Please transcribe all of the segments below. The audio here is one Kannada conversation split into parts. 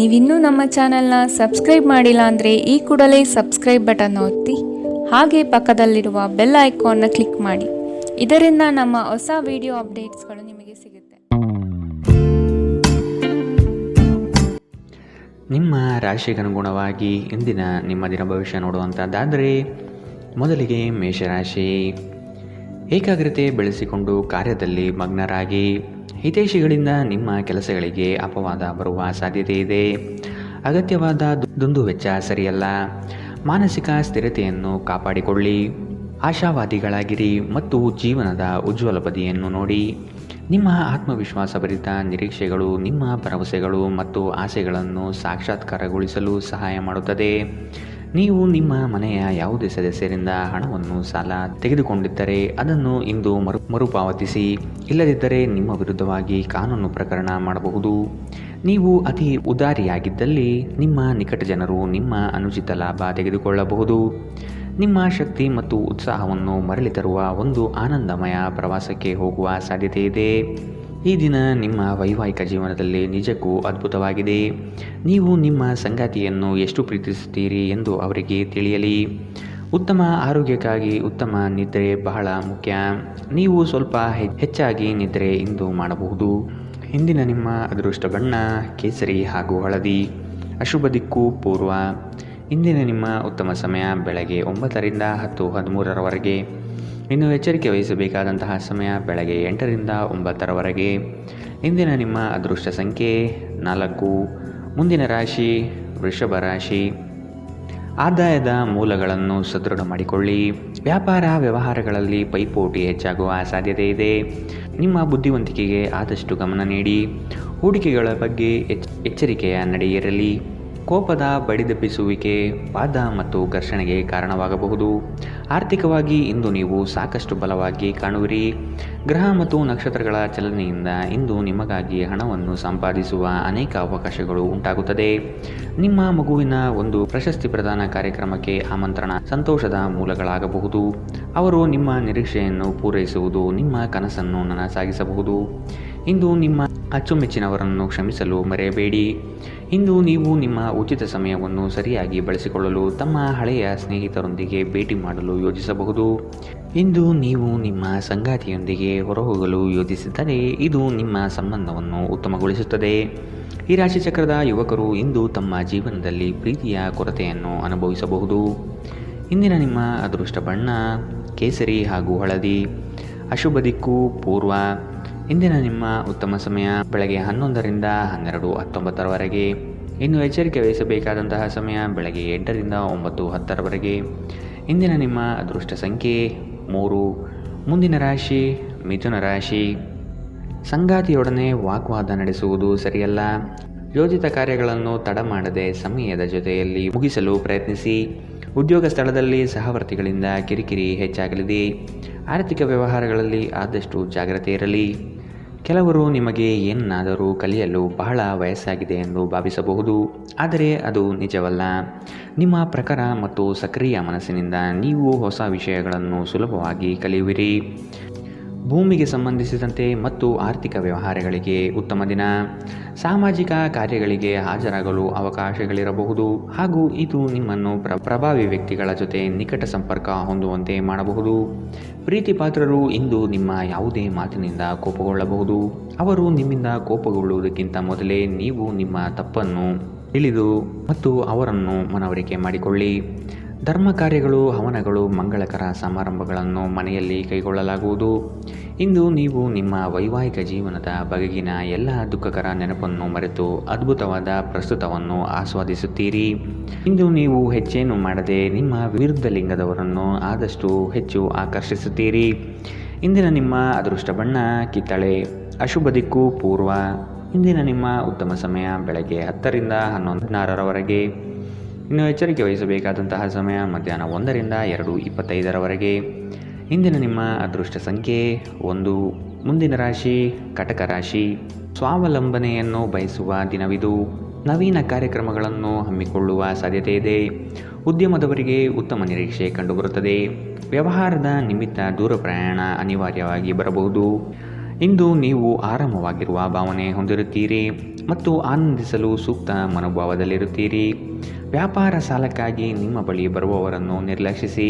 ನೀವಿನ್ನೂ ನಮ್ಮ ಚಾನೆಲ್ನ ಸಬ್ಸ್ಕ್ರೈಬ್ ಮಾಡಿಲ್ಲ ಅಂದರೆ ಈ ಕೂಡಲೇ ಸಬ್ಸ್ಕ್ರೈಬ್ ಬಟನ್ ಒತ್ತಿ ಹಾಗೆ ಪಕ್ಕದಲ್ಲಿರುವ ಬೆಲ್ ಐಕಾನ್ನ ಕ್ಲಿಕ್ ಮಾಡಿ. ಇದರಿಂದ ನಮ್ಮ ಹೊಸ ವಿಡಿಯೋ ಅಪ್ಡೇಟ್ಸ್ಗಳು ನಿಮಗೆ ಸಿಗುತ್ತೆ. ನಿಮ್ಮ ರಾಶಿಗನುಗುಣವಾಗಿ ಇಂದಿನ ನಿಮ್ಮ ದಿನ ಭವಿಷ್ಯ ನೋಡುವಂಥದ್ದಾದರೆ, ಮೊದಲಿಗೆ ಮೇಷರಾಶಿ. ಏಕಾಗ್ರತೆ ಬೆಳೆಸಿಕೊಂಡು ಕಾರ್ಯದಲ್ಲಿ ಮಗ್ನರಾಗಿ. ಹಿತೈಷಿಗಳಿಂದ ನಿಮ್ಮ ಕೆಲಸಗಳಿಗೆ ಅಪವಾದ ಬರುವ ಸಾಧ್ಯತೆ ಇದೆ. ಅಗತ್ಯವಾದ ದುಂದುವೆಚ್ಚ ಸರಿಯಲ್ಲ. ಮಾನಸಿಕ ಸ್ಥಿರತೆಯನ್ನು ಕಾಪಾಡಿಕೊಳ್ಳಿ. ಆಶಾವಾದಿಗಳಾಗಿರಿ ಮತ್ತು ಜೀವನದ ಉಜ್ವಲ ಬದಿಯನ್ನು ನೋಡಿ. ನಿಮ್ಮ ಆತ್ಮವಿಶ್ವಾಸಭರಿತ ನಿರೀಕ್ಷೆಗಳು ನಿಮ್ಮ ಭರವಸೆಗಳು ಮತ್ತು ಆಸೆಗಳನ್ನು ಸಾಕ್ಷಾತ್ಕಾರಗೊಳಿಸಲು ಸಹಾಯ ಮಾಡುತ್ತದೆ. ನೀವು ನಿಮ್ಮ ಮನೆಯ ಯಾವುದೇ ಸದಸ್ಯರಿಂದ ಹಣವನ್ನು ಸಾಲ ತೆಗೆದುಕೊಂಡಿದ್ದರೆ ಅದನ್ನು ಇಂದು ಮರುಪಾವತಿಸಿ. ಇಲ್ಲದಿದ್ದರೆ ನಿಮ್ಮ ವಿರುದ್ಧವಾಗಿ ಕಾನೂನು ಪ್ರಕರಣ ಮಾಡಬಹುದು. ನೀವು ಅತಿ ಉದಾರಿಯಾಗಿದ್ದಲ್ಲಿ ನಿಮ್ಮ ನಿಕಟ ಜನರು ನಿಮ್ಮ ಅನುಚಿತ ಲಾಭ ತೆಗೆದುಕೊಳ್ಳಬಹುದು. ನಿಮ್ಮ ಶಕ್ತಿ ಮತ್ತು ಉತ್ಸಾಹವನ್ನು ಮರಳಿ ತರುವ ಒಂದು ಆನಂದಮಯ ಪ್ರವಾಸಕ್ಕೆ ಹೋಗುವ ಸಾಧ್ಯತೆ ಇದೆ. ಈ ದಿನ ನಿಮ್ಮ ವೈವಾಹಿಕ ಜೀವನದಲ್ಲಿ ನಿಜಕ್ಕೂ ಅದ್ಭುತವಾಗಿದೆ. ನೀವು ನಿಮ್ಮ ಸಂಗಾತಿಯನ್ನು ಎಷ್ಟು ಪ್ರೀತಿಸುತ್ತೀರಿ ಎಂದು ಅವರಿಗೆ ತಿಳಿಯಲಿ. ಉತ್ತಮ ಆರೋಗ್ಯಕ್ಕಾಗಿ ಉತ್ತಮ ನಿದ್ರೆ ಬಹಳ ಮುಖ್ಯ. ನೀವು ಸ್ವಲ್ಪ ಹೆಚ್ಚಾಗಿ ನಿದ್ರೆ ಇಂದು ಮಾಡಬಹುದು. ಇಂದಿನ ನಿಮ್ಮ ಅದೃಷ್ಟ ಬಣ್ಣ ಕೇಸರಿ ಹಾಗೂ ಹಳದಿ. ಅಶುಭ ದಿಕ್ಕು ಪೂರ್ವ. ಇಂದಿನ ನಿಮ್ಮ ಉತ್ತಮ ಸಮಯ ಬೆಳಗ್ಗೆ 9 ರಿಂದ 10:13ರವರೆಗೆ. ಇನ್ನು ಎಚ್ಚರಿಕೆ ವಹಿಸಬೇಕಾದಂತಹ ಸಮಯ ಬೆಳಗ್ಗೆ 8 ರಿಂದ 9ರವರೆಗೆ. ಇಂದಿನ ನಿಮ್ಮ ಅದೃಷ್ಟ ಸಂಖ್ಯೆ 4. ಮುಂದಿನ ರಾಶಿ ವೃಷಭ ರಾಶಿ. ಆದಾಯದ ಮೂಲಗಳನ್ನು ಸದೃಢ ಮಾಡಿಕೊಳ್ಳಿ. ವ್ಯಾಪಾರ ವ್ಯವಹಾರಗಳಲ್ಲಿ ಪೈಪೋಟಿ ಹೆಚ್ಚಾಗುವ ಸಾಧ್ಯತೆ ಇದೆ. ನಿಮ್ಮ ಬುದ್ಧಿವಂತಿಕೆಗೆ ಆದಷ್ಟು ಗಮನ ನೀಡಿ. ಹೂಡಿಕೆಗಳ ಬಗ್ಗೆ ಎಚ್ಚರಿಕೆಯ ನಡೆಯಿರಲಿ. ಕೋಪದ ಬಡಿದೆಬ್ಬಿಸುವಿಕೆ ವಾದ ಮತ್ತು ಘರ್ಷಣೆಗೆ ಕಾರಣವಾಗಬಹುದು. ಆರ್ಥಿಕವಾಗಿ ಇಂದು ನೀವು ಸಾಕಷ್ಟು ಬಲವಾಗಿ ಕಾಣುವಿರಿ. ಗ್ರಹ ಮತ್ತು ನಕ್ಷತ್ರಗಳ ಚಲನೆಯಿಂದ ಇಂದು ನಿಮಗಾಗಿ ಹಣವನ್ನು ಸಂಪಾದಿಸುವ ಅನೇಕ ಅವಕಾಶಗಳು ಉಂಟಾಗುತ್ತದೆ. ನಿಮ್ಮ ಮಗುವಿನ ಒಂದು ಪ್ರಶಸ್ತಿ ಪ್ರದಾನ ಕಾರ್ಯಕ್ರಮಕ್ಕೆ ಆಮಂತ್ರಣ ಸಂತೋಷದ ಮೂಲಗಳಾಗಬಹುದು. ಅವರು ನಿಮ್ಮ ನಿರೀಕ್ಷೆಯನ್ನು ಪೂರೈಸುವುದು ನಿಮ್ಮ ಕನಸನ್ನು ನನಸಾಗಿಸಬಹುದು. ಇಂದು ನಿಮ್ಮ ಅಚ್ಚುಮೆಚ್ಚಿನವರನ್ನು ಕ್ಷಮಿಸಲು ಮರೆಯಬೇಡಿ. ಇಂದು ನೀವು ನಿಮ್ಮ ಉಚಿತ ಸಮಯವನ್ನು ಸರಿಯಾಗಿ ಬಳಸಿಕೊಳ್ಳಲು ತಮ್ಮ ಹಳೆಯ ಸ್ನೇಹಿತರೊಂದಿಗೆ ಭೇಟಿ ಮಾಡಲು ಯೋಜಿಸಬಹುದು. ಇಂದು ನೀವು ನಿಮ್ಮ ಸಂಗಾತಿಯೊಂದಿಗೆ ಹೊರಹೋಗಲು ಯೋಜಿಸಿದರೆ ಇದು ನಿಮ್ಮ ಸಂಬಂಧವನ್ನು ಉತ್ತಮಗೊಳಿಸುತ್ತದೆ. ಈ ರಾಶಿಚಕ್ರದ ಯುವಕರು ಇಂದು ತಮ್ಮ ಜೀವನದಲ್ಲಿ ಪ್ರೀತಿಯ ಕೊರತೆಯನ್ನು ಅನುಭವಿಸಬಹುದು. ಇಂದಿನ ನಿಮ್ಮ ಅದೃಷ್ಟ ಬಣ್ಣ ಕೇಸರಿ ಹಾಗೂ ಹಳದಿ. ಅಶುಭ ದಿಕ್ಕು ಪೂರ್ವ. ಇಂದಿನ ನಿಮ್ಮ ಉತ್ತಮ ಸಮಯ ಬೆಳಗ್ಗೆ 11 ರಿಂದ 12:19ರವರೆಗೆ. ಇನ್ನು ಎಚ್ಚರಿಕೆ ವಹಿಸಬೇಕಾದಂತಹ ಸಮಯ ಬೆಳಗ್ಗೆ 8 ರಿಂದ 9:10ರವರೆಗೆ. ಇಂದಿನ ನಿಮ್ಮ ಅದೃಷ್ಟ ಸಂಖ್ಯೆ 3. ಮುಂದಿನ ರಾಶಿ ಮಿಥುನ ರಾಶಿ. ಸಂಗಾತಿಯೊಡನೆ ವಾಗ್ವಾದ ನಡೆಸುವುದು ಸರಿಯಲ್ಲ. ಯೋಜಿತ ಕಾರ್ಯಗಳನ್ನು ತಡ ಮಾಡದೆ ಸಮಯದ ಜೊತೆಯಲ್ಲಿ ಮುಗಿಸಲು ಪ್ರಯತ್ನಿಸಿ. ಉದ್ಯೋಗ ಸ್ಥಳದಲ್ಲಿ ಸಹವರ್ತಿಗಳಿಂದ ಕಿರಿಕಿರಿ ಹೆಚ್ಚಾಗಲಿದೆ. ಆರ್ಥಿಕ ವ್ಯವಹಾರಗಳಲ್ಲಿ ಆದಷ್ಟು ಜಾಗ್ರತೆ ಇರಲಿ. ಕೆಲವರು ನಿಮಗೆ ಏನನ್ನಾದರೂ ಕಲಿಯಲು ಬಹಳ ವಯಸ್ಸಾಗಿದೆ ಎಂದು ಭಾವಿಸಬಹುದು, ಆದರೆ ಅದು ನಿಜವಲ್ಲ. ನಿಮ್ಮ ಪ್ರಖರ ಮತ್ತು ಸಕ್ರಿಯ ಮನಸ್ಸಿನಿಂದ ನೀವು ಹೊಸ ವಿಷಯಗಳನ್ನು ಸುಲಭವಾಗಿ ಕಲಿಯುವಿರಿ. ಭೂಮಿಗೆ ಸಂಬಂಧಿಸಿದಂತೆ ಮತ್ತು ಆರ್ಥಿಕ ವ್ಯವಹಾರಗಳಿಗೆ ಉತ್ತಮ ದಿನ. ಸಾಮಾಜಿಕ ಕಾರ್ಯಗಳಿಗೆ ಹಾಜರಾಗಲು ಅವಕಾಶಗಳಿರಬಹುದು ಹಾಗೂ ಇದು ನಿಮ್ಮನ್ನು ಪ್ರಭಾವಿ ವ್ಯಕ್ತಿಗಳ ಜೊತೆ ನಿಕಟ ಸಂಪರ್ಕ ಹೊಂದುವಂತೆ ಮಾಡಬಹುದು. ಪ್ರೀತಿ ಪಾತ್ರರು ಇಂದು ನಿಮ್ಮ ಯಾವುದೇ ಮಾತಿನಿಂದ ಕೋಪಗೊಳ್ಳಬಹುದು. ಅವರು ನಿಮ್ಮಿಂದ ಕೋಪಗೊಳ್ಳುವುದಕ್ಕಿಂತ ಮೊದಲೇ ನೀವು ನಿಮ್ಮ ತಪ್ಪನ್ನು ತಿಳಿದು ಮತ್ತು ಅವರನ್ನು ಮನವರಿಕೆ ಮಾಡಿಕೊಳ್ಳಿ. ಧರ್ಮ ಕಾರ್ಯಗಳು ಹವನಗಳು ಮಂಗಳಕರ ಸಮಾರಂಭಗಳನ್ನು ಮನೆಯಲ್ಲಿ ಕೈಗೊಳ್ಳಲಾಗುವುದು. ಇಂದು ನೀವು ನಿಮ್ಮ ವೈವಾಹಿಕ ಜೀವನದ ಬಗೆಗಿನ ಎಲ್ಲ ದುಃಖಕರ ನೆನಪನ್ನು ಮರೆತು ಅದ್ಭುತವಾದ ಪ್ರಸ್ತುತವನ್ನು ಆಸ್ವಾದಿಸುತ್ತೀರಿ. ಇಂದು ನೀವು ಹೆಚ್ಚೇನು ಮಾಡದೆ ನಿಮ್ಮ ವಿರುದ್ಧ ಲಿಂಗದವರನ್ನು ಆದಷ್ಟು ಹೆಚ್ಚು ಆಕರ್ಷಿಸುತ್ತೀರಿ. ಇಂದಿನ ನಿಮ್ಮ ಅದೃಷ್ಟ ಬಣ್ಣ ಕಿತ್ತಳೆ. ಅಶುಭ ದಿಕ್ಕು ಪೂರ್ವ. ಇಂದಿನ ನಿಮ್ಮ ಉತ್ತಮ ಸಮಯ ಬೆಳಗ್ಗೆ 10 ರಿಂದ 11:16ರವರೆಗೆ. ಇನ್ನು ಎಚ್ಚರಿಕೆ ವಹಿಸಬೇಕಾದಂತಹ ಸಮಯ ಮಧ್ಯಾಹ್ನ 1 ರಿಂದ 2:25ರವರೆಗೆ. ಇಂದಿನ ನಿಮ್ಮ ಅದೃಷ್ಟ ಸಂಖ್ಯೆ 1. ಮುಂದಿನ ರಾಶಿ ಕಟಕ ರಾಶಿ. ಸ್ವಾವಲಂಬನೆಯನ್ನು ಬಯಸುವ ದಿನವಿದು. ನವೀನ ಕಾರ್ಯಕ್ರಮಗಳನ್ನು ಹಮ್ಮಿಕೊಳ್ಳುವ ಸಾಧ್ಯತೆ ಇದೆ. ಉದ್ಯಮದವರಿಗೆ ಉತ್ತಮ ನಿರೀಕ್ಷೆ ಕಂಡುಬರುತ್ತದೆ. ವ್ಯವಹಾರದ ನಿಮಿತ್ತ ದೂರ ಪ್ರಯಾಣ ಅನಿವಾರ್ಯವಾಗಿ ಬರಬಹುದು. ಇಂದು ನೀವು ಆರಾಮವಾಗಿರುವ ಭಾವನೆ ಹೊಂದಿರುತ್ತೀರಿ ಮತ್ತು ಆನಂದಿಸಲು ಸೂಕ್ತ ಮನೋಭಾವದಲ್ಲಿರುತ್ತೀರಿ. ವ್ಯಾಪಾರ ಸಾಲಕ್ಕಾಗಿ ನಿಮ್ಮ ಬಳಿ ಬರುವವರನ್ನು ನಿರ್ಲಕ್ಷಿಸಿ.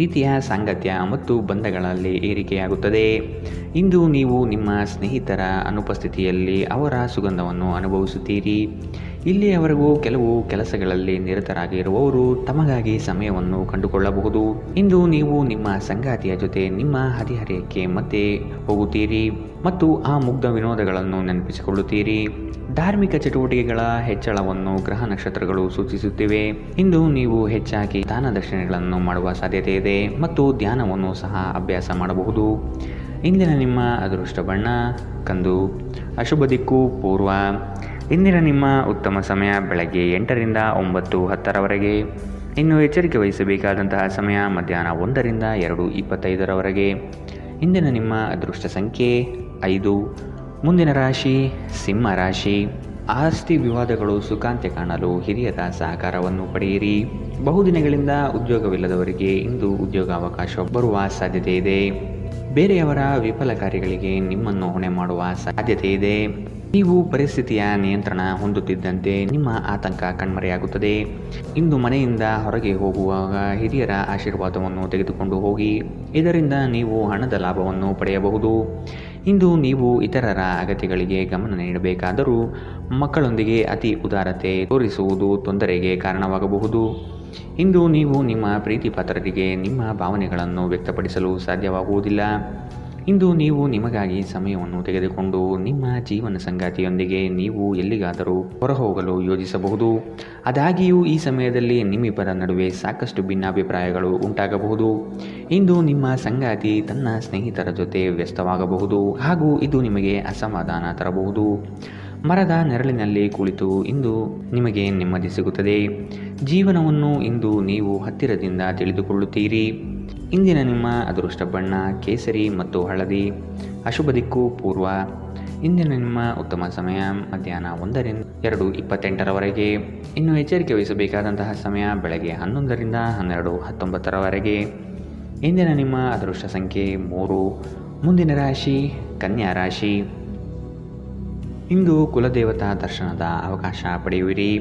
ರೀತಿಯ ಸಾಂಗತ್ಯ ಮತ್ತು ಬಂಧಗಳಲ್ಲಿ ಏರಿಕೆಯಾಗುತ್ತದೆ. ಇಂದು ನೀವು ನಿಮ್ಮ ಸ್ನೇಹಿತರ ಅನುಪಸ್ಥಿತಿಯಲ್ಲಿ ಅವರ ಸುಗಂಧವನ್ನು ಅನುಭವಿಸುತ್ತೀರಿ. ಇಲ್ಲಿಯವರೆಗೂ ಕೆಲವು ಕೆಲಸಗಳಲ್ಲಿ ನಿರತರಾಗಿರುವವರು ತಮಗಾಗಿ ಸಮಯವನ್ನು ಕಂಡುಕೊಳ್ಳಬಹುದು. ಇಂದು ನೀವು ನಿಮ್ಮ ಸಂಗಾತಿಯ ಜೊತೆ ನಿಮ್ಮ ಹದಿಹರೆಯಕ್ಕೆ ಮತ್ತೆ ಹೋಗುತ್ತೀರಿ ಮತ್ತು ಆ ಮುಗ್ಧ ವಿನೋದಗಳನ್ನು ನೆನಪಿಸಿಕೊಳ್ಳುತ್ತೀರಿ. ಧಾರ್ಮಿಕ ಚಟುವಟಿಕೆಗಳ ಹೆಚ್ಚಳವನ್ನು ಗ್ರಹ ನಕ್ಷತ್ರಗಳು ಸೂಚಿಸುತ್ತಿವೆ. ಇಂದು ನೀವು ಹೆಚ್ಚಾಗಿ ದಾನ ದಕ್ಷಿಣೆಗಳನ್ನು ಮಾಡುವ ಸಾಧ್ಯತೆ ಇದೆ ಮತ್ತು ಧ್ಯಾನವನ್ನು ಸಹ ಅಭ್ಯಾಸ ಮಾಡಬಹುದು. ಇಂದಿನ ನಿಮ್ಮ ಅದೃಷ್ಟ ಬಣ್ಣ ಕಂದು. ಅಶುಭ ದಿಕ್ಕು ಪೂರ್ವ. ಇಂದಿನ ನಿಮ್ಮ ಉತ್ತಮ ಸಮಯ ಬೆಳಗ್ಗೆ 8ರಿಂದ 9:10ರವರೆಗೆ. ಇನ್ನು ಎಚ್ಚರಿಕೆ ವಹಿಸಬೇಕಾದಂತಹ ಸಮಯ ಮಧ್ಯಾಹ್ನ 1ರಿಂದ 2:25ರವರೆಗೆ. ಇಂದಿನ ನಿಮ್ಮ ಅದೃಷ್ಟ ಸಂಖ್ಯೆ 5. ಮುಂದಿನ ರಾಶಿ ಸಿಂಹ ರಾಶಿ. ಆಸ್ತಿ ವಿವಾದಗಳು ಸುಖಾಂತ್ಯ ಕಾಣಲು ಹಿರಿಯರ ಸಹಕಾರವನ್ನು ಪಡೆಯಿರಿ. ಬಹುದಿನಗಳಿಂದ ಉದ್ಯೋಗವಿಲ್ಲದವರಿಗೆ ಇಂದು ಉದ್ಯೋಗಾವಕಾಶ ಬರುವ ಸಾಧ್ಯತೆ ಇದೆ. ಬೇರೆಯವರ ವಿಫಲ ಕಾರ್ಯಗಳಿಗೆ ನಿಮ್ಮನ್ನು ಹೊಣೆ ಮಾಡುವ ಸಾಧ್ಯತೆ ಇದೆ. ನೀವು ಪರಿಸ್ಥಿತಿಯ ನಿಯಂತ್ರಣ ಹೊಂದುತ್ತಿದ್ದಂತೆ ನಿಮ್ಮ ಆತಂಕ ಕಣ್ಮರೆಯಾಗುತ್ತದೆ. ಇಂದು ಮನೆಯಿಂದ ಹೊರಗೆ ಹೋಗುವಾಗ ಹಿರಿಯರ ಆಶೀರ್ವಾದವನ್ನು ತೆಗೆದುಕೊಂಡು ಹೋಗಿ. ಇದರಿಂದ ನೀವು ಹಣದ ಲಾಭವನ್ನು ಪಡೆಯಬಹುದು. ಇಂದು ನೀವು ಇತರರ ಅಗತ್ಯಗಳಿಗೆ ಗಮನ ನೀಡಬೇಕಾದರೂ ಮಕ್ಕಳೊಂದಿಗೆ ಅತಿ ಉದಾರತೆ ತೋರಿಸುವುದು ತೊಂದರೆಗೆ ಕಾರಣವಾಗಬಹುದು. ಇಂದು ನೀವು ನಿಮ್ಮ ಪ್ರೀತಿ ಪಾತ್ರರಿಗೆ ನಿಮ್ಮ ಭಾವನೆಗಳನ್ನು ವ್ಯಕ್ತಪಡಿಸಲು ಸಾಧ್ಯವಾಗುವುದಿಲ್ಲ. ಇಂದು ನೀವು ನಿಮಗಾಗಿ ಸಮಯವನ್ನು ತೆಗೆದುಕೊಂಡು ನಿಮ್ಮ ಜೀವನ ಸಂಗಾತಿಯೊಂದಿಗೆ ನೀವು ಎಲ್ಲಿಗಾದರೂ ಹೊರಹೋಗಲು ಯೋಜಿಸಬಹುದು. ಆದಾಗ್ಯೂ ಈ ಸಮಯದಲ್ಲಿ ನಿಮ್ಮಿಬ್ಬರ ನಡುವೆ ಸಾಕಷ್ಟು ಭಿನ್ನಾಭಿಪ್ರಾಯಗಳು ಉಂಟಾಗಬಹುದು. ಇಂದು ನಿಮ್ಮ ಸಂಗಾತಿ ತನ್ನ ಸ್ನೇಹಿತರ ಜೊತೆ ವ್ಯಸ್ತವಾಗಬಹುದು ಹಾಗೂ ಇದು ನಿಮಗೆ ಅಸಮಾಧಾನ ತರಬಹುದು. ಮರದ ನೆರಳಿನಲ್ಲಿ ಕುಳಿತು ಇಂದು ನಿಮಗೆ ನೆಮ್ಮದಿ ಸಿಗುತ್ತದೆ. ಜೀವನವನ್ನು ಇಂದು ನೀವು ಹತ್ತಿರದಿಂದ ತಿಳಿದುಕೊಳ್ಳುತ್ತೀರಿ. ಇಂದಿನ ನಿಮ್ಮ ಅದೃಷ್ಟ ಬಣ್ಣ ಕೇಸರಿ ಮತ್ತು ಹಳದಿ. ಅಶುಭ ದಿಕ್ಕು ಪೂರ್ವ. ಇಂದಿನ ನಿಮ್ಮ ಉತ್ತಮ ಸಮಯ ಮಧ್ಯಾಹ್ನ 1ರಿಂದ 2:28ರವರೆಗೆ. ಇನ್ನು ಎಚ್ಚರಿಕೆ ವಹಿಸಬೇಕಾದಂತಹ ಸಮಯ ಬೆಳಗ್ಗೆ 11ರಿಂದ 12:19ರವರೆಗೆ. ಇಂದಿನ ನಿಮ್ಮ ಅದೃಷ್ಟ ಸಂಖ್ಯೆ 3. ಮುಂದಿನ ರಾಶಿ ಕನ್ಯಾ ರಾಶಿ. ಇಂದು ಕುಲದೇವತಾ ದರ್ಶನದ ಅವಕಾಶ ಪಡೆಯುವಿರಿ.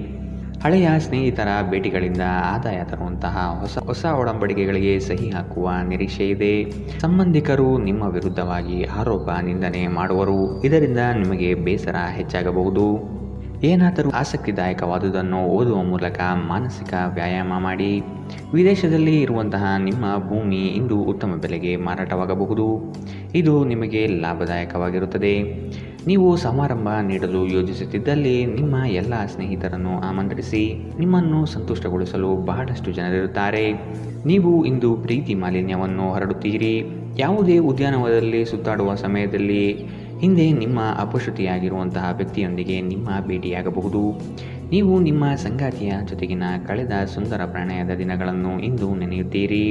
ಹಳೆಯ ಸ್ನೇಹಿತರ ಭೇಟಿಗಳಿಂದ ಆದಾಯ ತರುವಂತಹ ಹೊಸ ಒಡಂಬಡಿಕೆಗಳಿಗೆ ಸಹಿ ಹಾಕುವ ನಿರೀಕ್ಷೆ ಇದೆ. ಸಂಬಂಧಿಕರು ನಿಮ್ಮ ವಿರುದ್ಧವಾಗಿ ಆರೋಪ ನಿಂದನೆ ಮಾಡುವರು. ಇದರಿಂದ ನಿಮಗೆ ಬೇಸರ ಹೆಚ್ಚಾಗಬಹುದು. ಏನಾದರೂ ಆಸಕ್ತಿದಾಯಕವಾದುದನ್ನು ಓದುವ ಮೂಲಕ ಮಾನಸಿಕ ವ್ಯಾಯಾಮ ಮಾಡಿ. ವಿದೇಶದಲ್ಲಿ ಇರುವಂತಹ ನಿಮ್ಮ ಭೂಮಿ ಇಂದು ಉತ್ತಮ ಬೆಲೆಗೆ ಮಾರಾಟವಾಗಬಹುದು. ಇದು ನಿಮಗೆ ಲಾಭದಾಯಕವಾಗಿರುತ್ತದೆ. ನೀವು ಸಮಾರಂಭ ನೀಡಲು ಯೋಜಿಸುತ್ತಿದ್ದಲ್ಲಿ ನಿಮ್ಮ ಎಲ್ಲ ಸ್ನೇಹಿತರನ್ನು ಆಮಂತ್ರಿಸಿ. ನಿಮ್ಮನ್ನು ಸಂತುಷ್ಟಗೊಳಿಸಲು ಬಹಳಷ್ಟು ಜನರಿರುತ್ತಾರೆ. ನೀವು ಇಂದು ಪ್ರೀತಿ ಮಾಲಿನ್ಯವನ್ನು ಹರಡುತ್ತೀರಿ. ಯಾವುದೇ ಉದ್ಯಾನವನದಲ್ಲಿ ಸುತ್ತಾಡುವ ಸಮಯದಲ್ಲಿ ಹಿಂದೆ ನಿಮ್ಮ ಅಪಶ್ರುತಿಯಾಗಿರುವಂತಹ ವ್ಯಕ್ತಿಯೊಂದಿಗೆ ನಿಮ್ಮ ಭೇಟಿಯಾಗಬಹುದು. ನೀವು ನಿಮ್ಮ ಸಂಗಾತಿಯ ಜೊತೆಗಿನ ಕಳೆದ ಸುಂದರ ಪ್ರಣಯದ ದಿನಗಳನ್ನು ಇಂದು ನೆನೆಯುತ್ತೀರಿ.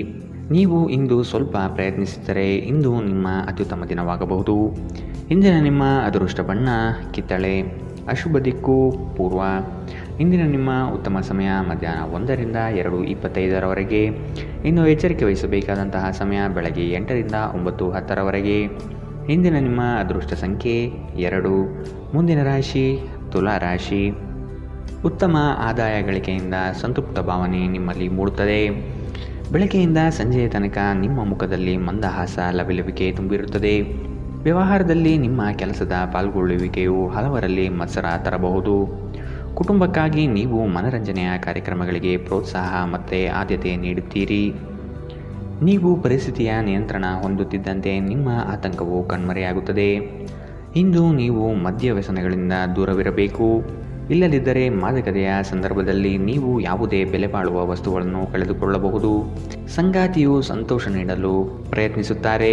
ನೀವು ಇಂದು ಸ್ವಲ್ಪ ಪ್ರಯತ್ನಿಸಿದರೆ ಇಂದು ನಿಮ್ಮ ಅತ್ಯುತ್ತಮ ದಿನವಾಗಬಹುದು. ಇಂದಿನ ನಿಮ್ಮ ಅದೃಷ್ಟ ಬಣ್ಣ ಕಿತ್ತಳೆ. ಅಶುಭ ದಿಕ್ಕು ಪೂರ್ವ. ಇಂದಿನ ನಿಮ್ಮ ಉತ್ತಮ ಸಮಯ ಮಧ್ಯಾಹ್ನ 1ರಿಂದ 2:25ರವರೆಗೆ. ಇನ್ನು ಎಚ್ಚರಿಕೆ ವಹಿಸಬೇಕಾದಂತಹ ಸಮಯ ಬೆಳಗ್ಗೆ 8ರಿಂದ 9:10ರವರೆಗೆ. ಇಂದಿನ ನಿಮ್ಮ ಅದೃಷ್ಟ ಸಂಖ್ಯೆ 2. ಮುಂದಿನ ರಾಶಿ ತುಲಾ ರಾಶಿ. ಉತ್ತಮ ಆದಾಯ ಗಳಿಕೆಯಿಂದ ಸಂತೃಪ್ತ ಭಾವನೆ ನಿಮ್ಮಲ್ಲಿ ಮೂಡುತ್ತದೆ. ಬೆಳಗ್ಗೆಯಿಂದ ಸಂಜೆಯ ತನಕ ನಿಮ್ಮ ಮುಖದಲ್ಲಿ ಮಂದಹಾಸ ಲವಲವಿಕೆ ತುಂಬಿರುತ್ತದೆ. ವ್ಯವಹಾರದಲ್ಲಿ ನಿಮ್ಮ ಕೆಲಸದ ಪಾಲ್ಗೊಳ್ಳುವಿಕೆಯು ಹಲವರಲ್ಲಿ ಮತ್ಸರ ತರಬಹುದು. ಕುಟುಂಬಕ್ಕಾಗಿ ನೀವು ಮನರಂಜನೆಯ ಕಾರ್ಯಕ್ರಮಗಳಿಗೆ ಪ್ರೋತ್ಸಾಹ ಮತ್ತು ಆದ್ಯತೆ ನೀಡುತ್ತೀರಿ. ನೀವು ಪರಿಸ್ಥಿತಿಯ ನಿಯಂತ್ರಣ ಹೊಂದುತ್ತಿದ್ದಂತೆ ನಿಮ್ಮ ಆತಂಕವು ಕಣ್ಮರೆಯಾಗುತ್ತದೆ. ಇಂದು ನೀವು ಮದ್ಯ ವ್ಯಸನಗಳಿಂದ ದೂರವಿರಬೇಕು. ಇಲ್ಲದಿದ್ದರೆ ಮಾದಕತೆಯ ಸಂದರ್ಭದಲ್ಲಿ ನೀವು ಯಾವುದೇ ಬೆಲೆ ಬಾಳುವ ವಸ್ತುಗಳನ್ನು ಕಳೆದುಕೊಳ್ಳಬಹುದು. ಸಂಗಾತಿಯು ಸಂತೋಷ ನೀಡಲು ಪ್ರಯತ್ನಿಸುತ್ತಾರೆ.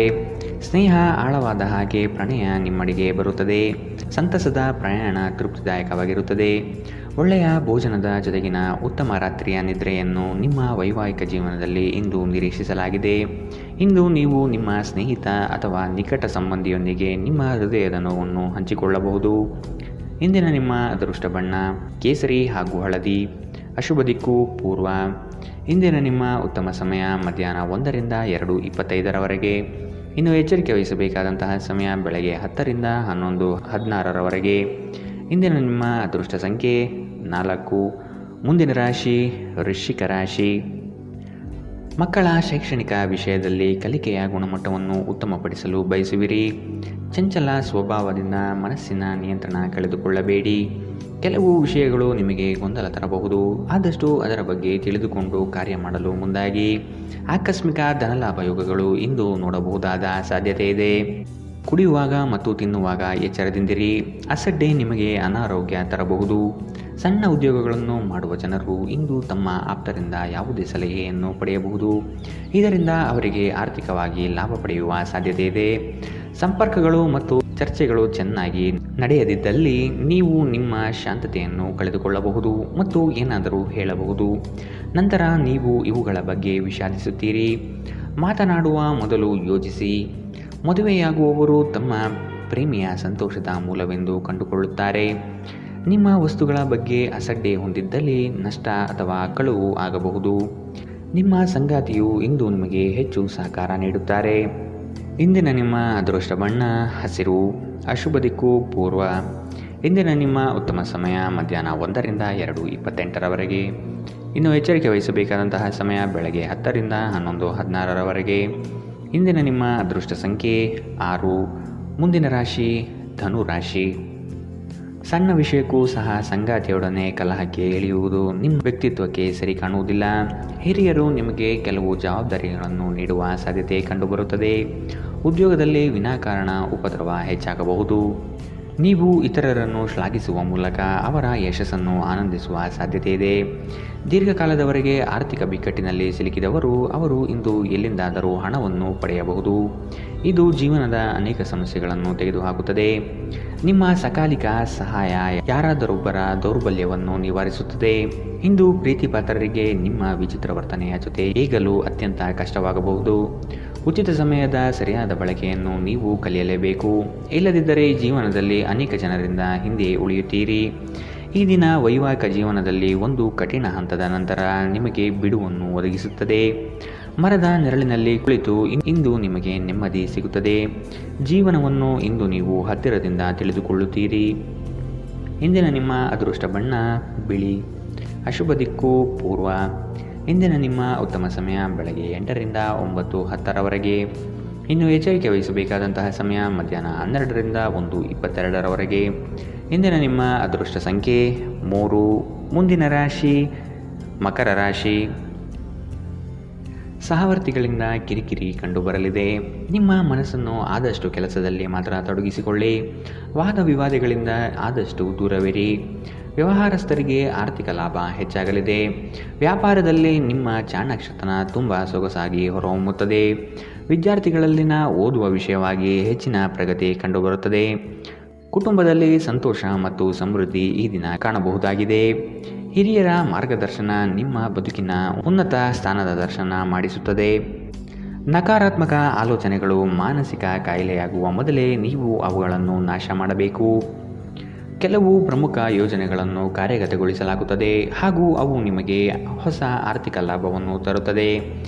ಸ್ನೇಹ ಆಳವಾದ ಹಾಗೆ ಪ್ರಣಯ ನಿಮ್ಮಡಿಗೆ ಬರುತ್ತದೆ. ಸಂತಸದ ಪ್ರಯಾಣ ತೃಪ್ತಿದಾಯಕವಾಗಿರುತ್ತದೆ. ಒಳ್ಳೆಯ ಭೋಜನದ ಜೊತೆಗಿನ ಉತ್ತಮ ರಾತ್ರಿಯ ನಿದ್ರೆಯನ್ನು ನಿಮ್ಮ ವೈವಾಹಿಕ ಜೀವನದಲ್ಲಿ ಇಂದು ನಿರೀಕ್ಷಿಸಲಾಗಿದೆ. ಇಂದು ನೀವು ನಿಮ್ಮ ಸ್ನೇಹಿತ ಅಥವಾ ನಿಕಟ ಸಂಬಂಧಿಯೊಂದಿಗೆ ನಿಮ್ಮ ಹೃದಯದ ನೋವನ್ನು ಹಂಚಿಕೊಳ್ಳಬಹುದು. ಇಂದಿನ ನಿಮ್ಮ ಅದೃಷ್ಟ ಬಣ್ಣ ಕೇಸರಿ ಹಾಗೂ ಹಳದಿ. ಅಶುಭ ದಿಕ್ಕು ಪೂರ್ವ. ಇಂದಿನ ನಿಮ್ಮ ಉತ್ತಮ ಸಮಯ ಮಧ್ಯಾಹ್ನ 1ರಿಂದ 2:25ರವರೆಗೆ. ಇನ್ನು ಎಚ್ಚರಿಕೆ ವಹಿಸಬೇಕಾದಂತಹ ಸಮಯ ಬೆಳಗ್ಗೆ 10ರಿಂದ 11:16ರವರೆಗೆ. ಇಂದಿನ ನಿಮ್ಮ ಅದೃಷ್ಟ ಸಂಖ್ಯೆ 4. ಮುಂದಿನ ರಾಶಿ ವೃಶ್ಚಿಕ ರಾಶಿ. ಮಕ್ಕಳ ಶೈಕ್ಷಣಿಕ ವಿಷಯದಲ್ಲಿ ಕಲಿಕೆಯ ಗುಣಮಟ್ಟವನ್ನು ಉತ್ತಮಪಡಿಸಲು ಬಯಸುವಿರಿ. ಚಂಚಲ ಸ್ವಭಾವದಿಂದ ಮನಸ್ಸಿನ ನಿಯಂತ್ರಣ ಕಳೆದುಕೊಳ್ಳಬೇಡಿ. ಕೆಲವು ವಿಷಯಗಳು ನಿಮಗೆ ಗೊಂದಲ ತರಬಹುದು, ಆದಷ್ಟು ಅದರ ಬಗ್ಗೆ ತಿಳಿದುಕೊಂಡು ಕಾರ್ಯ ಮಾಡಲು ಮುಂದಾಗಿ. ಆಕಸ್ಮಿಕ ಧನಲಾಭ ಯೋಗಗಳು ಇಂದು ನೋಡಬಹುದಾದ ಸಾಧ್ಯತೆ ಇದೆ. ಕುಡಿಯುವಾಗ ಮತ್ತು ತಿನ್ನುವಾಗ ಎಚ್ಚರದಿಂದಿರಿ. ಅಸಡ್ಡೆ ನಿಮಗೆ ಅನಾರೋಗ್ಯ ತರಬಹುದು. ಸಣ್ಣ ಉದ್ಯೋಗಗಳನ್ನು ಮಾಡುವ ಜನರು ಇಂದು ತಮ್ಮ ಆಪ್ತರಿಂದ ಯಾವುದೇ ಸಲಹೆಯನ್ನು ಪಡೆಯಬಹುದು. ಇದರಿಂದ ಅವರಿಗೆ ಆರ್ಥಿಕವಾಗಿ ಲಾಭ ಪಡೆಯುವ ಸಾಧ್ಯತೆ ಇದೆ. ಸಂಪರ್ಕಗಳು ಮತ್ತು ಚರ್ಚೆಗಳು ಚೆನ್ನಾಗಿ ನಡೆಯದಿದ್ದಲ್ಲಿ ನೀವು ನಿಮ್ಮ ಶಾಂತತೆಯನ್ನು ಕಳೆದುಕೊಳ್ಳಬಹುದು ಮತ್ತು ಏನಾದರೂ ಹೇಳಬಹುದು. ನಂತರ ನೀವು ಇವುಗಳ ಬಗ್ಗೆ ವಿಷಾದಿಸುತ್ತೀರಿ. ಮಾತನಾಡುವ ಮೊದಲು ಯೋಚಿಸಿ. ಮದುವೆಯಾಗುವವರು ತಮ್ಮ ಪ್ರೇಮಿಯ ಸಂತೋಷದ ಮೂಲವೆಂದು ಕಂಡುಕೊಳ್ಳುತ್ತಾರೆ. ನಿಮ್ಮ ವಸ್ತುಗಳ ಬಗ್ಗೆ ಅಸಡ್ಡೆ ಹೊಂದಿದ್ದಲ್ಲಿ ನಷ್ಟ ಅಥವಾ ಕಳುವು ಆಗಬಹುದು. ನಿಮ್ಮ ಸಂಗಾತಿಯು ಇಂದು ನಿಮಗೆ ಹೆಚ್ಚು ಸಹಕಾರ ನೀಡುತ್ತಾರೆ. ಇಂದಿನ ನಿಮ್ಮ ಅದೃಷ್ಟ ಬಣ್ಣ ಹಸಿರು. ಅಶುಭ ದಿಕ್ಕು ಪೂರ್ವ. ಇಂದಿನ ನಿಮ್ಮ ಉತ್ತಮ ಸಮಯ ಮಧ್ಯಾಹ್ನ 1ರಿಂದ 2:28ರವರೆಗೆ. ಇನ್ನು ಎಚ್ಚರಿಕೆ ವಹಿಸಬೇಕಾದಂತಹ ಸಮಯ ಬೆಳಗ್ಗೆ 10ರಿಂದ 11:16ರವರೆಗೆ. ಇಂದಿನ ನಿಮ್ಮ ಅದೃಷ್ಟ ಸಂಖ್ಯೆ 6. ಮುಂದಿನ ರಾಶಿ ಧನು ರಾಶಿ. ಸಣ್ಣ ವಿಷಯಕ್ಕೂ ಸಹ ಸಂಗಾತಿಯೊಡನೆ ಕಲಹಕ್ಕೆ ಇಳಿಯುವುದು ನಿಮ್ಮ ವ್ಯಕ್ತಿತ್ವಕ್ಕೆ ಸರಿ ಕಾಣುವುದಿಲ್ಲ. ಹಿರಿಯರು ನಿಮಗೆ ಕೆಲವು ಜವಾಬ್ದಾರಿಗಳನ್ನು ನೀಡುವ ಸಾಧ್ಯತೆ ಕಂಡುಬರುತ್ತದೆ. ಉದ್ಯೋಗದಲ್ಲಿ ವಿನಾಕಾರಣ ಉಪದ್ರವ ಹೆಚ್ಚಾಗಬಹುದು. ನೀವು ಇತರರನ್ನು ಶ್ಲಾಘಿಸುವ ಮೂಲಕ ಅವರ ಯಶಸ್ಸನ್ನು ಆನಂದಿಸುವ ಸಾಧ್ಯತೆ ಇದೆ. ದೀರ್ಘಕಾಲದವರೆಗೆ ಆರ್ಥಿಕ ಬಿಕ್ಕಟ್ಟಿನಲ್ಲಿ ಸಿಲುಕಿದವರು ಅವರು ಇಂದು ಎಲ್ಲಿಂದಾದರೂ ಹಣವನ್ನು ಪಡೆಯಬಹುದು. ಇದು ಜೀವನದ ಅನೇಕ ಸಮಸ್ಯೆಗಳನ್ನು ತೆಗೆದುಹಾಕುತ್ತದೆ. ನಿಮ್ಮ ಸಕಾಲಿಕ ಸಹಾಯ ಯಾರಾದರೊಬ್ಬರ ದೌರ್ಬಲ್ಯವನ್ನು ನಿವಾರಿಸುತ್ತದೆ. ಇಂದು ಪ್ರೀತಿಪಾತ್ರರಿಗೆ ನಿಮ್ಮ ವಿಚಿತ್ರ ವರ್ತನೆಯ ಜೊತೆ ಈಗಲೂ ಅತ್ಯಂತ ಕಷ್ಟವಾಗಬಹುದು. ಉಚಿತ ಸಮಯದ ಸರಿಯಾದ ಬಳಕೆಯನ್ನು ನೀವು ಕಲಿಯಲೇಬೇಕು. ಇಲ್ಲದಿದ್ದರೆ ಜೀವನದಲ್ಲಿ ಅನೇಕ ಜನರಿಂದ ಹಿಂದೆ ಉಳಿಯುತ್ತೀರಿ. ಈ ದಿನ ವೈವಾಹಿಕ ಜೀವನದಲ್ಲಿ ಒಂದು ಕಠಿಣ ಹಂತದ ನಂತರ ನಿಮಗೆ ಬಿಡುವನ್ನು ಒದಗಿಸುತ್ತದೆ. ಮರದ ನೆರಳಿನಲ್ಲಿ ಕುಳಿತು ಇಂದು ನಿಮಗೆ ನೆಮ್ಮದಿ ಸಿಗುತ್ತದೆ. ಜೀವನವನ್ನು ಇಂದು ನೀವು ಹತ್ತಿರದಿಂದ ತಿಳಿದುಕೊಳ್ಳುತ್ತೀರಿ. ಇಂದಿನ ನಿಮ್ಮ ಅದೃಷ್ಟ ಬಣ್ಣ ಬಿಳಿ. ಅಶುಭ ದಿಕ್ಕು ಪೂರ್ವ. ಇಂದಿನ ನಿಮ್ಮ ಉತ್ತಮ ಸಮಯ ಬೆಳಗ್ಗೆ 8ರಿಂದ 9:10ರವರೆಗೆ. ಇನ್ನು ಎಚ್ಚರಿಕೆ ವಹಿಸಬೇಕಾದಂತಹ ಸಮಯ ಮಧ್ಯಾಹ್ನ 12ರಿಂದ 1:22ರವರೆಗೆ. ಇಂದಿನ ನಿಮ್ಮ ಅದೃಷ್ಟ ಸಂಖ್ಯೆ 3. ಮುಂದಿನ ರಾಶಿ ಮಕರ ರಾಶಿ. ಸಹವರ್ತಿಗಳಿಂದ ಕಿರಿಕಿರಿ ಕಂಡುಬರಲಿದೆ. ನಿಮ್ಮ ಮನಸ್ಸನ್ನು ಆದಷ್ಟು ಕೆಲಸದಲ್ಲಿ ಮಾತ್ರ ತೊಡಗಿಸಿಕೊಳ್ಳಿ. ವಾದ ವಿವಾದಗಳಿಂದ ಆದಷ್ಟು ದೂರವಿರಿ. ವ್ಯವಹಾರಸ್ಥರಿಗೆ ಆರ್ಥಿಕ ಲಾಭ ಹೆಚ್ಚಾಗಲಿದೆ. ವ್ಯಾಪಾರದಲ್ಲಿ ನಿಮ್ಮ ಚಾಣಾಕ್ಷತನ ತುಂಬ ಸೊಗಸಾಗಿ ಹೊರಹೊಮ್ಮುತ್ತದೆ. ವಿದ್ಯಾರ್ಥಿಗಳಲ್ಲಿನ ಓದುವ ವಿಷಯವಾಗಿ ಹೆಚ್ಚಿನ ಪ್ರಗತಿ ಕಂಡುಬರುತ್ತದೆ. ಕುಟುಂಬದಲ್ಲಿ ಸಂತೋಷ ಮತ್ತು ಸಮೃದ್ಧಿ ಈ ದಿನ ಕಾಣಬಹುದಾಗಿದೆ. ಹಿರಿಯರ ಮಾರ್ಗದರ್ಶನ ನಿಮ್ಮ ಬದುಕಿನ ಉನ್ನತ ಸ್ಥಾನದ ದರ್ಶನ ಮಾಡಿಸುತ್ತದೆ. ನಕಾರಾತ್ಮಕ ಆಲೋಚನೆಗಳು ಮಾನಸಿಕ ಕಾಯಿಲೆಯಾಗುವ ಮೊದಲೇ ನೀವು ಅವುಗಳನ್ನು ನಾಶ ಮಾಡಬೇಕು. ಕೆಲವು ಪ್ರಮುಖ ಯೋಜನೆಗಳನ್ನು ಕಾರ್ಯಗತಗೊಳಿಸಲಾಗುತ್ತದೆ ಹಾಗೂ ಅವು ನಿಮಗೆ ಹೊಸ ಆರ್ಥಿಕ ಲಾಭವನ್ನು ತರುತ್ತದೆ.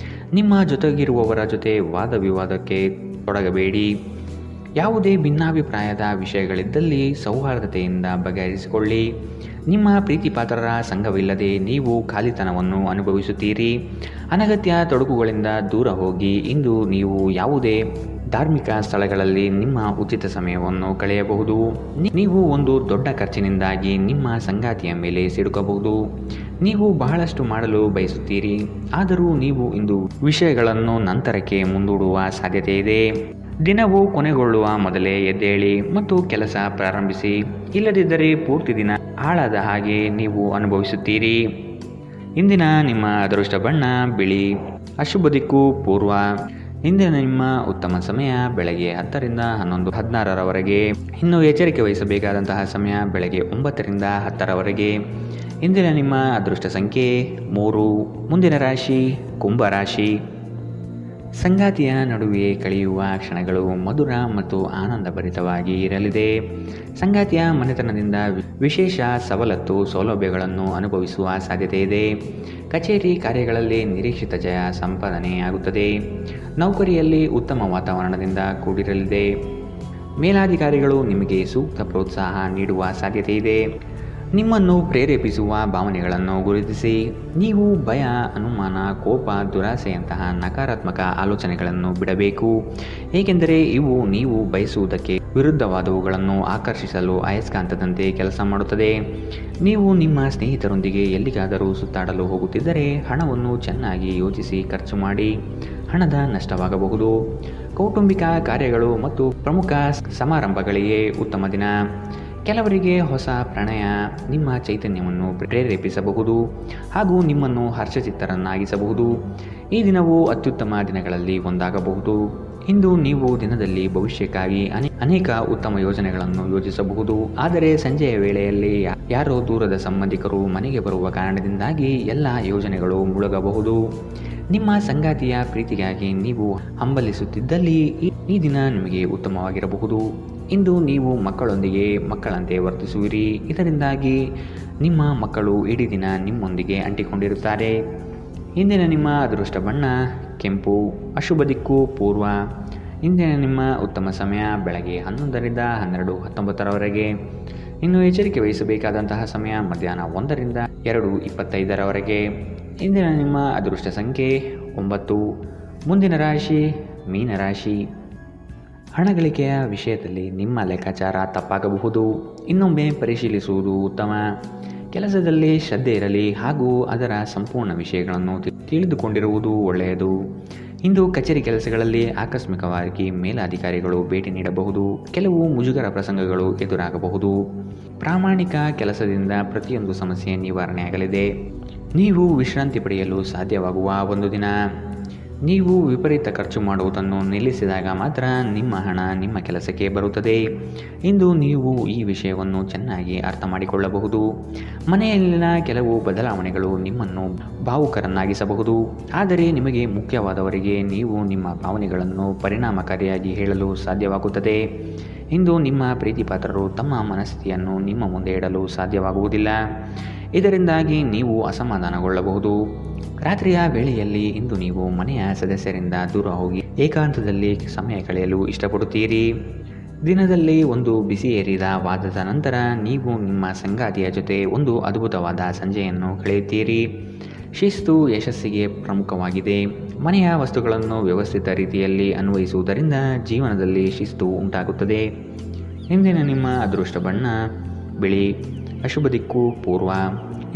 ನಿಮ್ಮ ಜೊತೆಗಿರುವವರ ಜೊತೆ ವಾದ ವಿವಾದಕ್ಕೆ ತೊಡಗಬೇಡಿ. ಯಾವುದೇ ಭಿನ್ನಾಭಿಪ್ರಾಯದ ವಿಷಯಗಳಿದ್ದಲ್ಲಿ ಸೌಹಾರ್ದತೆಯಿಂದ ಬಗೆಹರಿಸಿಕೊಳ್ಳಿ. ನಿಮ್ಮ ಪ್ರೀತಿಪಾತ್ರರ ಸಂಘವಿಲ್ಲದೆ ನೀವು ಖಾಲಿತನವನ್ನು ಅನುಭವಿಸುತ್ತೀರಿ. ಅನಗತ್ಯ ತೊಡಕುಗಳಿಂದ ದೂರ ಹೋಗಿ. ಇಂದು ನೀವು ಯಾವುದೇ ಧಾರ್ಮಿಕ ಸ್ಥಳಗಳಲ್ಲಿ ನಿಮ್ಮ ಉಚಿತ ಸಮಯವನ್ನು ಕಳೆಯಬಹುದು. ನೀವು ಒಂದು ದೊಡ್ಡ ಖರ್ಚಿನಿಂದಾಗಿ ನಿಮ್ಮ ಸಂಗಾತಿಯ ಮೇಲೆ ಸಿಡುಕಬಹುದು. ನೀವು ಬಹಳಷ್ಟು ಮಾಡಲು ಬಯಸುತ್ತೀರಿ, ಆದರೂ ನೀವು ಇಂದು ವಿಷಯಗಳನ್ನು ನಂತರಕ್ಕೆ ಮುಂದೂಡುವ ಸಾಧ್ಯತೆ ಇದೆ. ದಿನವು ಕೊನೆಗೊಳ್ಳುವ ಮೊದಲೇ ಎದ್ದೇಳಿ ಮತ್ತು ಕೆಲಸ ಪ್ರಾರಂಭಿಸಿ. ಇಲ್ಲದಿದ್ದರೆ ಪೂರ್ತಿ ದಿನ ಹಾಳಾದ ಹಾಗೆ ನೀವು ಅನುಭವಿಸುತ್ತೀರಿ. ಇಂದಿನ ನಿಮ್ಮ ಅದೃಷ್ಟ ಬಣ್ಣ ಬಿಳಿ. ಅಶುಭ ದಿಕ್ಕು ಪೂರ್ವ. ಇಂದಿನ ನಿಮ್ಮ ಉತ್ತಮ ಸಮಯ ಬೆಳಗ್ಗೆ 10ರಿಂದ 11:16ರವರೆಗೆ. ಇನ್ನು ಎಚ್ಚರಿಕೆ ವಹಿಸಬೇಕಾದಂತಹ ಸಮಯ ಬೆಳಗ್ಗೆ 9ರಿಂದ 10ರವರೆಗೆ. ಇಂದಿನ ನಿಮ್ಮ ಅದೃಷ್ಟ ಸಂಖ್ಯೆ 3. ಮುಂದಿನ ರಾಶಿ ಕುಂಭರಾಶಿ. ಸಂಗಾತಿಯ ನಡುವೆ ಕಳೆಯುವ ಕ್ಷಣಗಳು ಮಧುರ ಮತ್ತು ಆನಂದಭರಿತವಾಗಿ ಇರಲಿದೆ. ಸಂಗಾತಿಯ ಮನೆತನದಿಂದ ವಿಶೇಷ ಸವಲತ್ತು ಸೌಲಭ್ಯಗಳನ್ನು ಅನುಭವಿಸುವ ಸಾಧ್ಯತೆ ಇದೆ. ಕಚೇರಿ ಕಾರ್ಯಗಳಲ್ಲಿ ನಿರೀಕ್ಷಿತ ಜಯ ಸಂಪಾದನೆಯಾಗುತ್ತದೆ. ನೌಕರಿಯಲ್ಲಿ ಉತ್ತಮ ವಾತಾವರಣದಿಂದ ಕೂಡಿರಲಿದೆ. ಮೇಲಾಧಿಕಾರಿಗಳು ನಿಮಗೆ ಸೂಕ್ತ ಪ್ರೋತ್ಸಾಹ ನೀಡುವ ಸಾಧ್ಯತೆ ಇದೆ. ನಿಮ್ಮನ್ನು ಪ್ರೇರೇಪಿಸುವ ಭಾವನೆಗಳನ್ನು ಗುರುತಿಸಿ ನೀವು ಭಯ, ಅನುಮಾನ, ಕೋಪ, ದುರಾಸೆಯಂತಹ ನಕಾರಾತ್ಮಕ ಆಲೋಚನೆಗಳನ್ನು ಬಿಡಬೇಕು. ಏಕೆಂದರೆ ಇವು ನೀವು ಬಯಸುವುದಕ್ಕೆ ವಿರುದ್ಧವಾದವುಗಳನ್ನು ಆಕರ್ಷಿಸಲು ಅಯಸ್ಕಾಂತದಂತೆ ಕೆಲಸ ಮಾಡುತ್ತದೆ. ನೀವು ನಿಮ್ಮ ಸ್ನೇಹಿತರೊಂದಿಗೆ ಎಲ್ಲಿಗಾದರೂ ಸುತ್ತಾಡಲು ಹೋಗುತ್ತಿದ್ದರೆ ಹಣವನ್ನು ಚೆನ್ನಾಗಿ ಯೋಚಿಸಿ ಖರ್ಚು ಮಾಡಿ. ಹಣದ ನಷ್ಟವಾಗಬಹುದು. ಕೌಟುಂಬಿಕ ಕಾರ್ಯಗಳು ಮತ್ತು ಪ್ರಮುಖ ಸಮಾರಂಭಗಳಿಗೆ ಉತ್ತಮ ದಿನ. ಕೆಲವರಿಗೆ ಹೊಸ ಪ್ರಣಯ ನಿಮ್ಮ ಚೈತನ್ಯವನ್ನು ಪ್ರೇರೇಪಿಸಬಹುದು ಹಾಗೂ ನಿಮ್ಮನ್ನು ಹರ್ಷಚಿತ್ತರನ್ನಾಗಿಸಬಹುದು. ಈ ದಿನವು ಅತ್ಯುತ್ತಮ ದಿನಗಳಲ್ಲಿ ಒಂದಾಗಬಹುದು. ಇಂದು ನೀವು ದಿನದಲ್ಲಿ ಭವಿಷ್ಯಕ್ಕಾಗಿ ಅನೇಕ ಉತ್ತಮ ಯೋಜನೆಗಳನ್ನು ಯೋಜಿಸಬಹುದು. ಆದರೆ ಸಂಜೆಯ ವೇಳೆಯಲ್ಲಿ ಯಾರೋ ದೂರದ ಸಂಬಂಧಿಕರು ಮನೆಗೆ ಬರುವ ಕಾರಣದಿಂದಾಗಿ ಎಲ್ಲ ಯೋಜನೆಗಳು ಮುಳುಗಬಹುದು. ನಿಮ್ಮ ಸಂಗಾತಿಯ ಪ್ರೀತಿಗಾಗಿ ನೀವು ಹಂಬಲಿಸುತ್ತಿದ್ದಲ್ಲಿ ಈ ದಿನ ನಿಮಗೆ ಉತ್ತಮವಾಗಿರಬಹುದು. ಇಂದು ನೀವು ಮಕ್ಕಳೊಂದಿಗೆ ಮಕ್ಕಳಂತೆ ವರ್ತಿಸುವಿರಿ. ಇದರಿಂದಾಗಿ ನಿಮ್ಮ ಮಕ್ಕಳು ಇಡೀ ದಿನ ನಿಮ್ಮೊಂದಿಗೆ ಅಂಟಿಕೊಂಡಿರುತ್ತಾರೆ. ಇಂದಿನ ನಿಮ್ಮ ಅದೃಷ್ಟ ಬಣ್ಣ ಕೆಂಪು. ಅಶುಭ ದಿಕ್ಕು ಪೂರ್ವ. ಇಂದಿನ ನಿಮ್ಮ ಉತ್ತಮ ಸಮಯ ಬೆಳಗ್ಗೆ 11ರಿಂದ 12:19 ಇನ್ನು ಎಚ್ಚರಿಕೆ ವಹಿಸಬೇಕಾದಂತಹ ಸಮಯ ಮಧ್ಯಾಹ್ನ 1ರಿಂದ 2:25 ಇಂದಿನ ನಿಮ್ಮ ಅದೃಷ್ಟ ಸಂಖ್ಯೆ 9. ಮುಂದಿನ ರಾಶಿ ಮೀನರಾಶಿ. ಹಣಗಳಿಕೆಯ ವಿಷಯದಲ್ಲಿ ನಿಮ್ಮ ಲೆಕ್ಕಾಚಾರ ತಪ್ಪಾಗಬಹುದು. ಇನ್ನೊಮ್ಮೆ ಪರಿಶೀಲಿಸುವುದು ಉತ್ತಮ. ಕೆಲಸದಲ್ಲಿ ಶ್ರದ್ಧೆ ಇರಲಿ ಹಾಗೂ ಅದರ ಸಂಪೂರ್ಣ ವಿಷಯಗಳನ್ನು ತಿಳಿದುಕೊಂಡಿರುವುದು ಒಳ್ಳೆಯದು. ಇಂದು ಕಚೇರಿ ಕೆಲಸಗಳಲ್ಲಿ ಆಕಸ್ಮಿಕವಾಗಿ ಮೇಲಾಧಿಕಾರಿಗಳು ಭೇಟಿ ನೀಡಬಹುದು. ಕೆಲವು ಮುಜುಗರ ಪ್ರಸಂಗಗಳು ಎದುರಾಗಬಹುದು. ಪ್ರಾಮಾಣಿಕ ಕೆಲಸದಿಂದ ಪ್ರತಿಯೊಂದು ಸಮಸ್ಯೆ ನಿವಾರಣೆಯಾಗಲಿದೆ. ನೀವು ವಿಶ್ರಾಂತಿ ಪಡೆಯಲು ಸಾಧ್ಯವಾಗುವ ಒಂದು ದಿನ. ನೀವು ವಿಪರೀತ ಖರ್ಚು ಮಾಡುವುದನ್ನು ನಿಲ್ಲಿಸಿದಾಗ ಮಾತ್ರ ನಿಮ್ಮ ಹಣ ನಿಮ್ಮ ಕೆಲಸಕ್ಕೆ ಬರುತ್ತದೆ. ಇಂದು ನೀವು ಈ ವಿಷಯವನ್ನು ಚೆನ್ನಾಗಿ ಅರ್ಥ ಮಾಡಿಕೊಳ್ಳಬಹುದು. ಮನೆಯಲ್ಲಿನ ಕೆಲವು ಬದಲಾವಣೆಗಳು ನಿಮ್ಮನ್ನು ಭಾವುಕರನ್ನಾಗಿಸಬಹುದು. ಆದರೆ ನಿಮಗೆ ಮುಖ್ಯವಾದವರಿಗೆ ನೀವು ನಿಮ್ಮ ಭಾವನೆಗಳನ್ನು ಪರಿಣಾಮಕಾರಿಯಾಗಿ ಹೇಳಲು ಸಾಧ್ಯವಾಗುತ್ತದೆ. ಇಂದು ನಿಮ್ಮ ಪ್ರೀತಿಪಾತ್ರರು ತಮ್ಮ ಮನಸ್ಥಿತಿಯನ್ನು ನಿಮ್ಮ ಮುಂದೆ ಇಡಲು ಸಾಧ್ಯವಾಗುವುದಿಲ್ಲ. ಇದರಿಂದಾಗಿ ನೀವು ಅಸಮಾಧಾನಗೊಳ್ಳಬಹುದು. ರಾತ್ರಿಯ ವೇಳೆಯಲ್ಲಿ ಇಂದು ನೀವು ಮನೆಯ ಸದಸ್ಯರಿಂದ ದೂರ ಹೋಗಿ ಏಕಾಂತದಲ್ಲಿ ಸಮಯ ಕಳೆಯಲು ಇಷ್ಟಪಡುತ್ತೀರಿ. ದಿನದಲ್ಲಿ ಒಂದು ಬಿಸಿ ಏರಿದ ವಾದದ ನಂತರ ನೀವು ನಿಮ್ಮ ಸಂಗಾತಿಯ ಜೊತೆ ಒಂದು ಅದ್ಭುತವಾದ ಸಂಜೆಯನ್ನು ಕಳೆಯುತ್ತೀರಿ. ಶಿಸ್ತು ಯಶಸ್ಸಿಗೆ ಪ್ರಮುಖವಾಗಿದೆ. ಮನೆಯ ವಸ್ತುಗಳನ್ನು ವ್ಯವಸ್ಥಿತ ರೀತಿಯಲ್ಲಿ ಅನ್ವಯಿಸುವುದರಿಂದ ಜೀವನದಲ್ಲಿ ಶಿಸ್ತು ಉಂಟಾಗುತ್ತದೆ. ಇಂದಿನ ನಿಮ್ಮ ಅದೃಷ್ಟ ಬಣ್ಣ ಬಿಳಿ. ಅಶುಭ ದಿಕ್ಕು ಪೂರ್ವ.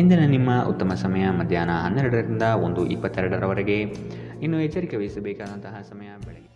ಇಂದಿನ ನಿಮ್ಮ ಉತ್ತಮ ಸಮಯ ಮಧ್ಯಾಹ್ನ 12ರಿಂದ 1:22 ಇನ್ನು ಎಚ್ಚರಿಕೆ ವಹಿಸಬೇಕಾದಂತಹ ಸಮಯ ಬೆಳಗ್ಗೆ